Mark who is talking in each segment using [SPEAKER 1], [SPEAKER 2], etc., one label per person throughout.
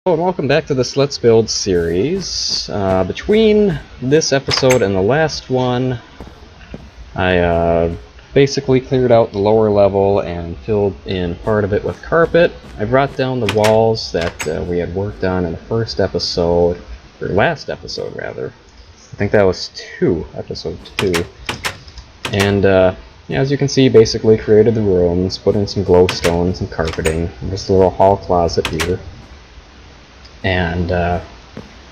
[SPEAKER 1] Hello and welcome back to this Let's Build series. Between this episode and the last one, I basically cleared out the lower level and filled in part of it with carpet. I brought down the walls that we had worked on in the first episode, or last episode rather. I think that was episode 2. And yeah, as you can see, basically created the rooms, put in some glowstone, some carpeting, just a little hall closet here. And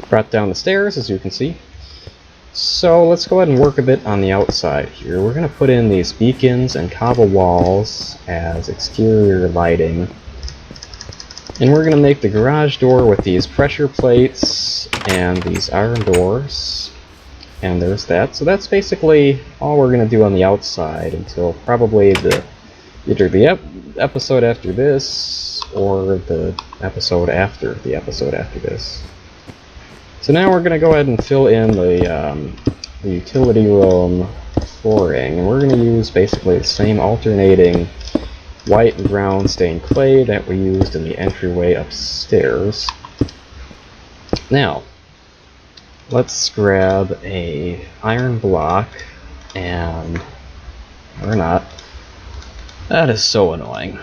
[SPEAKER 1] brought down the stairs, as you can see. So let's go ahead and work a bit on the outside here. We're going to put in these beacons and cobble walls as exterior lighting. And we're going to make the garage door with these pressure plates and these iron doors. And there's that. So that's basically all we're going to do on the outside until probably either the episode after this or the episode after this. So now we're going to go ahead and fill in the utility room flooring, and we're going to use basically the same alternating white and brown stained clay that we used in the entryway upstairs. Now, let's grab a iron block and, or not, that is so annoying,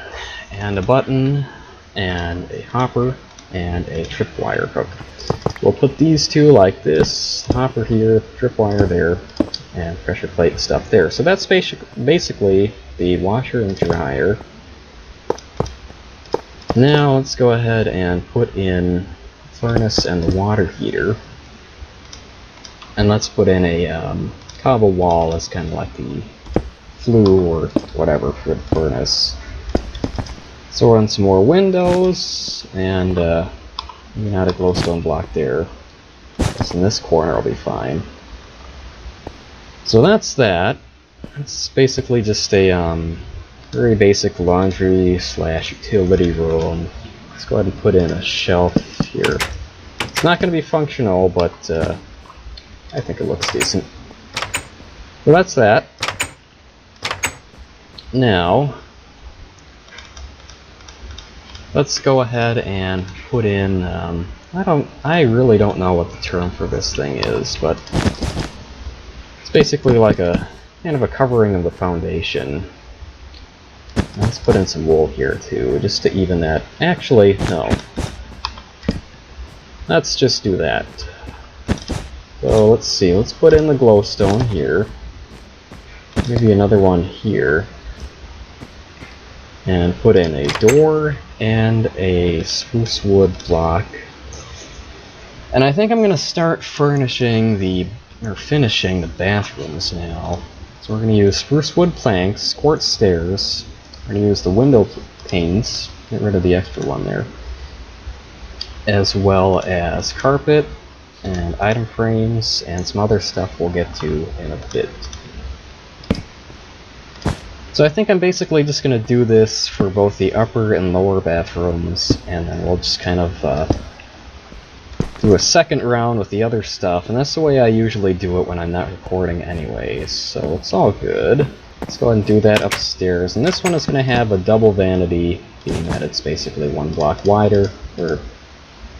[SPEAKER 1] and a button and a hopper and a tripwire hook. We'll put these two like this, hopper here, tripwire there, and pressure plate stuff there. So that's basically the washer and dryer. Now let's go ahead and put in the furnace and the water heater. And let's put in a cobble wall as kind of like the flue or whatever for the furnace. So run some more windows, and maybe not a glowstone block there. Just in this corner will be fine. So that's that. It's basically just a very basic laundry / utility room. Let's go ahead and put in a shelf here. It's not going to be functional, but I think it looks decent. So that's that. Now, let's go ahead and put in, I really don't know what the term for this thing is, but it's basically like a kind of a covering of the foundation. Let's put in some wool here too, just to even that. Actually, no. Let's just do that. So let's see, let's put in the glowstone here. Maybe another one here. And put in a door and a spruce wood block. And I think I'm going to start finishing the bathrooms now. So we're going to use spruce wood planks, quartz stairs. We're going to use the window panes, get rid of the extra one there, as well as carpet and item frames and some other stuff we'll get to in a bit. So I think I'm basically just going to do this for both the upper and lower bathrooms, and then we'll just kind of do a second round with the other stuff, and that's the way I usually do it when I'm not recording anyways, so it's all good. Let's go ahead and do that upstairs, and this one is going to have a double vanity, being that it's basically one block wider, or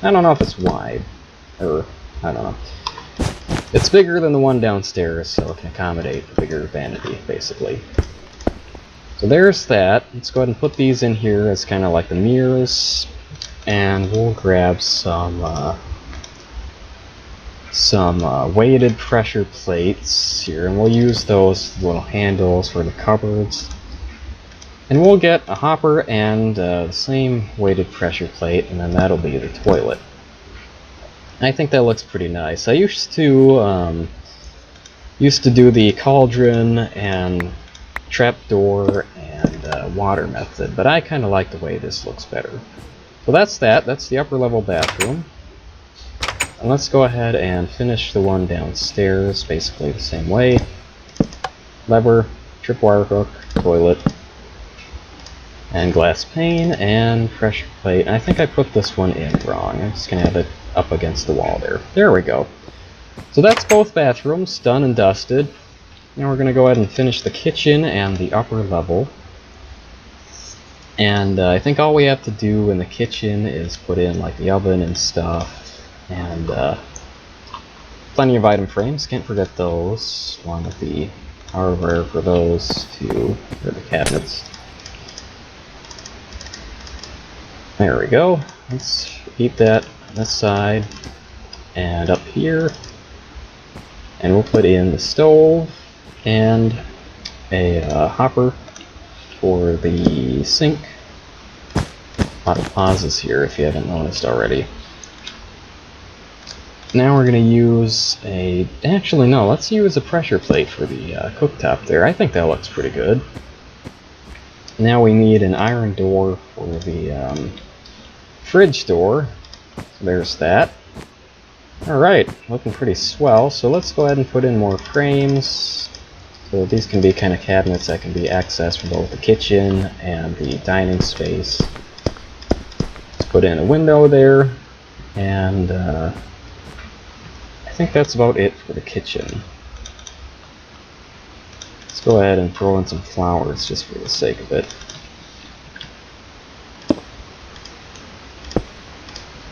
[SPEAKER 1] I don't know if it's wide, or I don't know. It's bigger than the one downstairs, so it can accommodate a bigger vanity, basically. So there's that. Let's go ahead and put these in here as kind of like the mirrors, and we'll grab some weighted pressure plates here, and we'll use those little handles for the cupboards. And we'll get a hopper and the same weighted pressure plate, and then that'll be the toilet. I think that looks pretty nice. I used to do the cauldron and trapdoor and water method, but I kind of like the way this looks better. So that's that. That's the upper level bathroom. And let's go ahead and finish the one downstairs basically the same way. Lever, tripwire hook, toilet, and glass pane and pressure plate. And I think I put this one in wrong. I'm just going to have it up against the wall there. There we go. So that's both bathrooms done and dusted. Now we're going to go ahead and finish the kitchen and the upper level. And I think all we have to do in the kitchen is put in like the oven and stuff, and plenty of item frames, can't forget those, along with the hardware for those two, for the cabinets. There we go. Let's keep that on this side, and up here, and we'll put in the stove, and a hopper for the sink. A lot of pauses here if you haven't noticed already. Now we're going to use a... Actually, no, let's use a pressure plate for the cooktop there. I think that looks pretty good. Now we need an iron door for the fridge door. So there's that. Alright, looking pretty swell. So let's go ahead and put in more frames. So these can be kind of cabinets that can be accessed from both the kitchen and the dining space. Let's put in a window there, and I think that's about it for the kitchen. Let's go ahead and throw in some flowers just for the sake of it.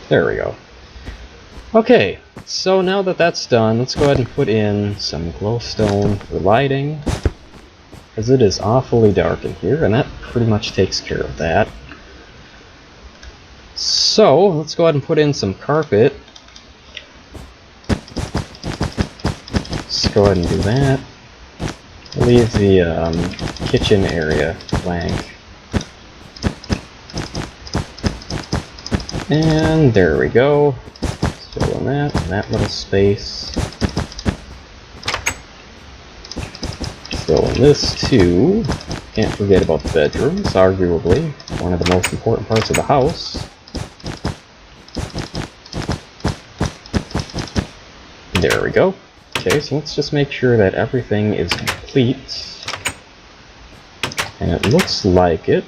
[SPEAKER 1] There we go. Okay, so now that that's done, let's go ahead and put in some glowstone for lighting, because it is awfully dark in here, and that pretty much takes care of that. So, let's go ahead and put in some carpet. Let's go ahead and do that. Leave the kitchen area blank. And there we go. Fill in that little space. Fill in this too. Can't forget about the bedrooms, arguably one of the most important parts of the house. There we go. Okay, so let's just make sure that everything is complete. And it looks like it.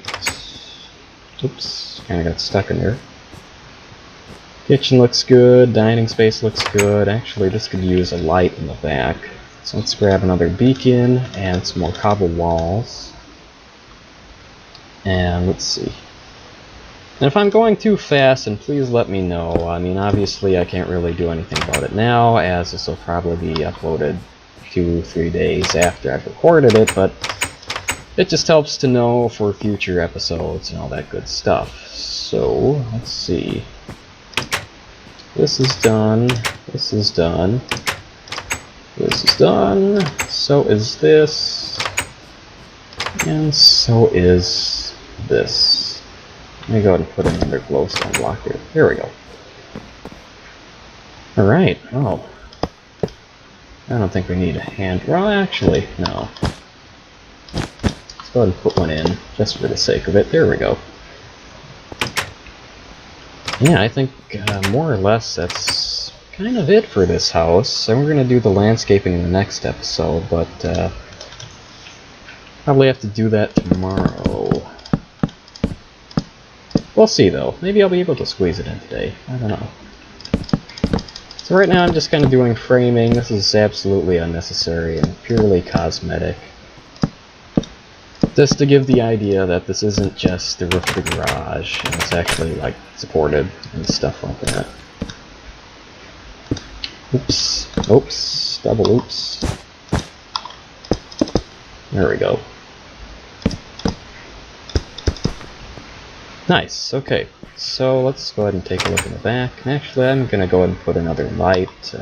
[SPEAKER 1] Oops, kind of got stuck in there. Kitchen looks good, dining space looks good. Actually, this could use a light in the back. So let's grab another beacon and some more cobble walls. And let's see. And if I'm going too fast, then please let me know. I mean, obviously I can't really do anything about it now, as this will probably be uploaded 2-3 days after I've recorded it, but it just helps to know for future episodes and all that good stuff. So, let's see. This is done, this is done, this is done, so is this, and so is this. Let me go ahead and put another glowstone block here. There we go. Alright, oh. I don't think we need a hand. Well, actually, no. Let's go ahead and put one in, just for the sake of it. There we go. Yeah, I think more or less that's kind of it for this house. And we're going to do the landscaping in the next episode, but probably have to do that tomorrow. We'll see though. Maybe I'll be able to squeeze it in today. I don't know. So right now I'm just kind of doing framing. This is absolutely unnecessary and purely cosmetic. Just to give the idea that this isn't just the roof of the garage, and it's actually like supported and stuff like that. Oops. Oops. Double oops. There we go. Nice. Okay. So let's go ahead and take a look in the back. And actually, I'm going to go ahead and put another light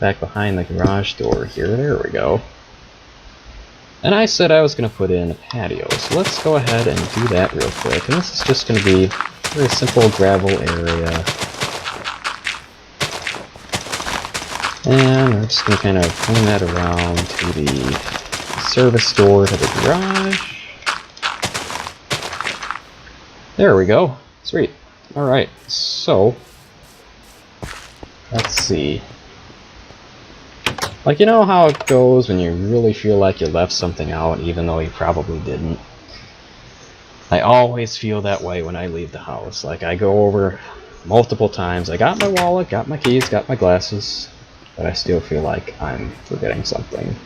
[SPEAKER 1] back behind the garage door here. There we go. And I said I was going to put in a patio, so let's go ahead and do that real quick. And this is just going to be a very simple gravel area. And we're just going to kind of turn that around to the service door to the garage. There we go. Sweet. Alright, so let's see. Like, you know how it goes when you really feel like you left something out, even though you probably didn't? I always feel that way when I leave the house. Like, I go over multiple times. I got my wallet, got my keys, got my glasses, but I still feel like I'm forgetting something.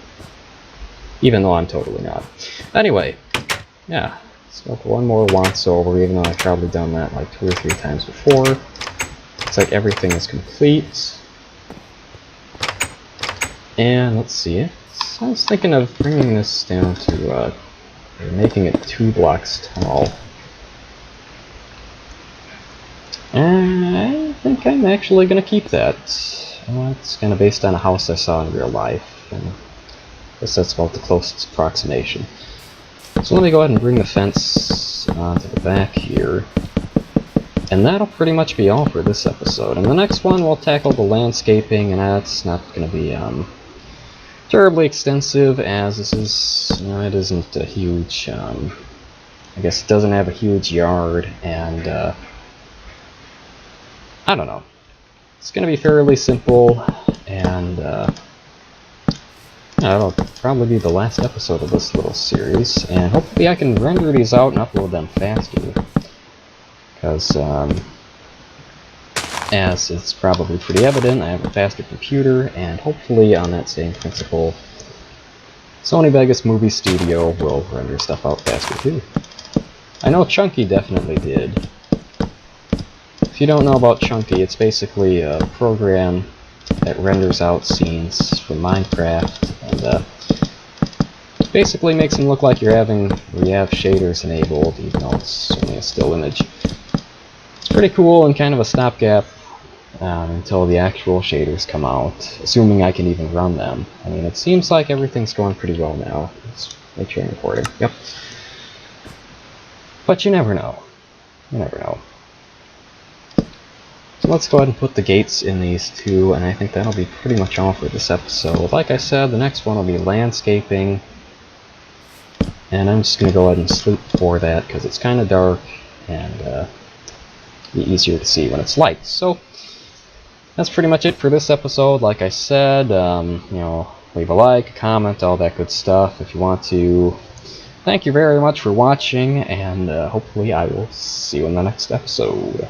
[SPEAKER 1] Even though I'm totally not. Anyway, yeah. So one more once over, even though I've probably done that like 2 or 3 times before. Looks like everything is complete. And let's see. So I was thinking of bringing this down to making it 2 blocks tall. And I think I'm actually going to keep that. It's kind of based on a house I saw in real life. And I guess that's about the closest approximation. So let me go ahead and bring the fence to the back here. And that'll pretty much be all for this episode. In the next one we'll tackle the landscaping, and that's not going to be terribly extensive, as this is, it isn't a huge, I guess it doesn't have a huge yard, and I don't know. It's going to be fairly simple, and that'll probably be the last episode of this little series, and hopefully I can render these out and upload them faster, because as it's probably pretty evident, I have a faster computer, and hopefully on that same principle, Sony Vegas Movie Studio will render stuff out faster too. I know Chunky definitely did. If you don't know about Chunky, it's basically a program that renders out scenes from Minecraft, and basically makes them look like you have shaders enabled, even though it's only a still image. It's pretty cool and kind of a stopgap until the actual shaders come out, assuming I can even run them. I mean, it seems like everything's going pretty well now. Let's make sure I'm recording. Yep. But you never know. You never know. So let's go ahead and put the gates in these two, and I think that'll be pretty much all for this episode. Like I said, the next one will be landscaping, and I'm just going to go ahead and sleep before that because it's kind of dark and be easier to see when it's light. So that's pretty much it for this episode. Like I said, leave a like, a comment, all that good stuff if you want to. Thank you very much for watching, and hopefully I will see you in the next episode.